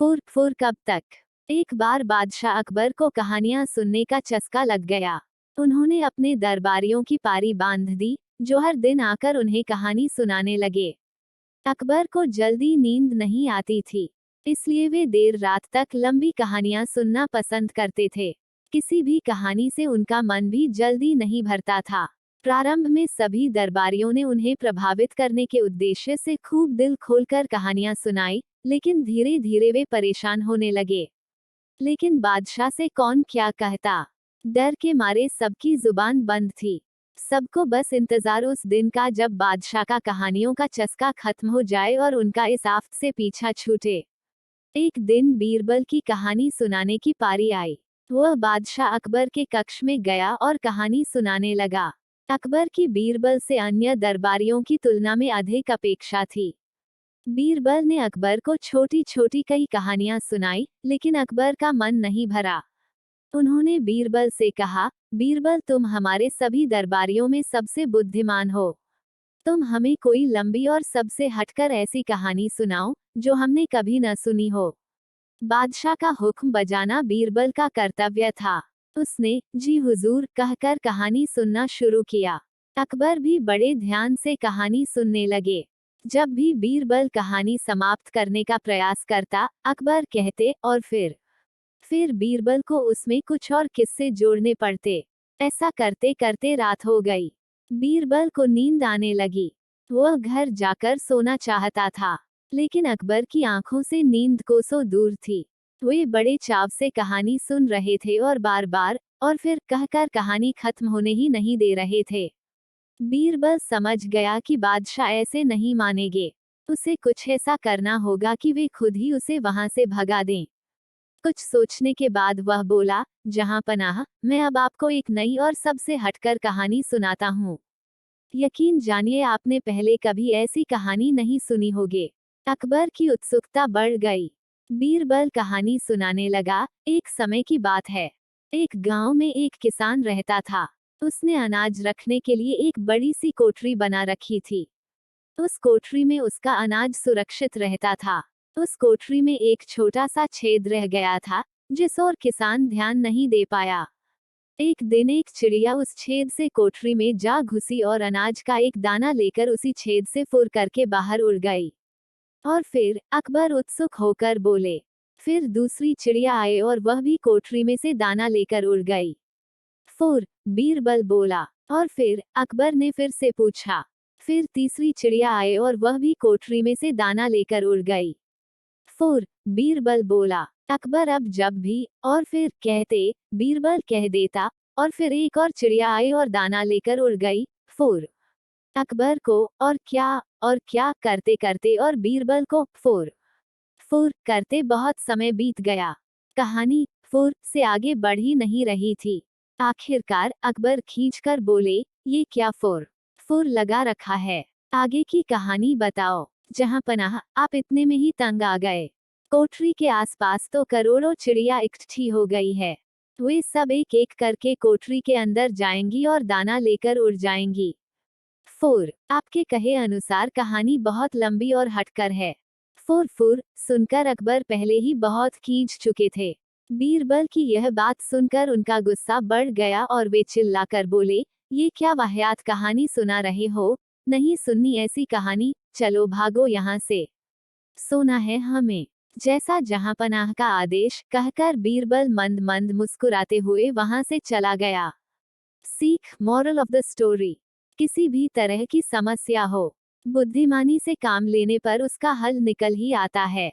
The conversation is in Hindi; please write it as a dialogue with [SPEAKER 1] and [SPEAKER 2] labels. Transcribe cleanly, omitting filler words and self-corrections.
[SPEAKER 1] फुर फुर कब तक। एक बार बादशाह अकबर को कहानियां सुनने का चस्का लग गया। उन्होंने अपने दरबारियों की पारी बांध दी, जो हर दिन आकर उन्हें कहानी सुनाने लगे। अकबर को जल्दी नींद नहीं आती थी, इसलिए वे देर रात तक लंबी कहानियां सुनना पसंद करते थे। किसी भी कहानी से उनका मन भी जल्दी नहीं भरता था। प्रारंभ में सभी दरबारियों ने उन्हें प्रभावित करने के उद्देश्य से खूब दिल खोलकर कहानियां सुनाई, लेकिन धीरे धीरे वे परेशान होने लगे। लेकिन बादशाह से कौन क्या कहता। डर के मारे सबकी जुबान बंद थी। सबको बस इंतजार उस दिन का जब बादशाह का कहानियों का चस्का खत्म हो जाए और उनका इस आफत से पीछा छूटे। एक दिन बीरबल की कहानी सुनाने की पारी आई। वह बादशाह अकबर के कक्ष में गया और कहानी सुनाने लगा। अकबर की बीरबल से अन्य दरबारियों की तुलना में अधिक अपेक्षा थी। बीरबल ने अकबर को छोटी छोटी कई कहानियां सुनाई, लेकिन अकबर का मन नहीं भरा। उन्होंने बीरबल से कहा, बीरबल तुम हमारे सभी दरबारियों में सबसे बुद्धिमान हो। तुम हमें कोई लंबी और सबसे हटकर ऐसी कहानी सुनाओ, जो हमने कभी न सुनी हो। बादशाह का हुक्म बजाना बीरबल का कर्तव्य था। उसने जी हुजूर कहकर कहानी सुनना शुरू किया। अकबर भी बड़े ध्यान से कहानी सुनने लगे। जब भी बीरबल कहानी समाप्त करने का प्रयास करता, अकबर कहते और फिर बीरबल को उसमें कुछ और किस्से जोड़ने पड़ते। ऐसा करते करते रात हो गई। बीरबल को नींद आने लगी। वह घर जाकर सोना चाहता था, लेकिन अकबर की आंखों से नींद कोसों दूर थी। वे बड़े चाव से कहानी सुन रहे थे और बार बार और फिर कहकर कहानी खत्म होने ही नहीं दे रहे थे। बीरबल समझ गया कि बादशाह ऐसे नहीं मानेंगे। उसे कुछ ऐसा करना होगा कि वे खुद ही उसे वहां से भगा दें। कुछ सोचने के बाद वह बोला, जहां पनाह, मैं अब आपको एक नई और सबसे हटकर कहानी सुनाता हूँ। यकीन जानिए आपने पहले कभी ऐसी कहानी नहीं सुनी होगी। अकबर की उत्सुकता बढ़ गई। बीरबल कहानी सुनाने लगा। एक समय की बात है। एक गांव में एक किसान रहता था। उसने अनाज रखने के लिए एक बड़ी सी कोठरी बना रखी थी। उस कोठरी में उसका अनाज सुरक्षित रहता था। उस कोठरी में एक छोटा सा छेद रह गया था, जिस ओर किसान ध्यान नहीं दे पाया। एक दिन एक चिड़िया उस छेद से कोठरी में जा घुसी और अनाज का एक दाना लेकर उसी छेद से फुर करके बाहर उड़ गई। और फिर अकबर उत्सुक होकर बोले। फिर दूसरी चिड़िया आए और वह भी कोठरी में से दाना लेकर उड़ गई। फुर, बीरबल बोला। और फिर अकबर ने फिर से पूछा। फिर तीसरी चिड़िया आए और वह भी कोठरी में से दाना लेकर उड़ गई। फुर, बीरबल बोला। अकबर अब जब भी और फिर कहते, बीरबल कह देता, और फिर एक और चिड़िया आई और दाना लेकर उड़ गई। फुर। अकबर को और क्या करते करते और बीरबल को फुर फुर करते बहुत समय बीत गया। कहानी फुर से आगे बढ़ ही नहीं रही थी। आखिरकार अकबर खींचकर बोले, ये क्या फुर फुर लगा रखा है। आगे की कहानी बताओ। जहां पनाह, आप इतने में ही तंग आ गए। कोठरी के आसपास तो करोड़ों चिड़िया इकट्ठी हो गई है। वे सब एक एक करके कोठरी के अंदर जाएंगी और दाना लेकर उड़ जाएंगी। फुर, आपके कहे अनुसार कहानी बहुत लंबी और हटकर है। फुर फुर सुनकर अकबर पहले ही बहुत खींच चुके थे। बीरबल की यह बात सुनकर उनका गुस्सा बढ़ गया और वे चिल्लाकर बोले, ये क्या वाहियात कहानी सुना रहे हो। नहीं सुननी ऐसी कहानी, चलो भागो यहाँ से। सोना है हमें। जैसा जहां पनाह का आदेश कहकर बीरबल मंद मंद मुस्कुराते हुए वहां से चला गया। सीख, मॉरल ऑफ द स्टोरी। किसी भी तरह की समस्या हो, बुद्धिमानी से काम लेने पर उसका हल निकल ही आता है।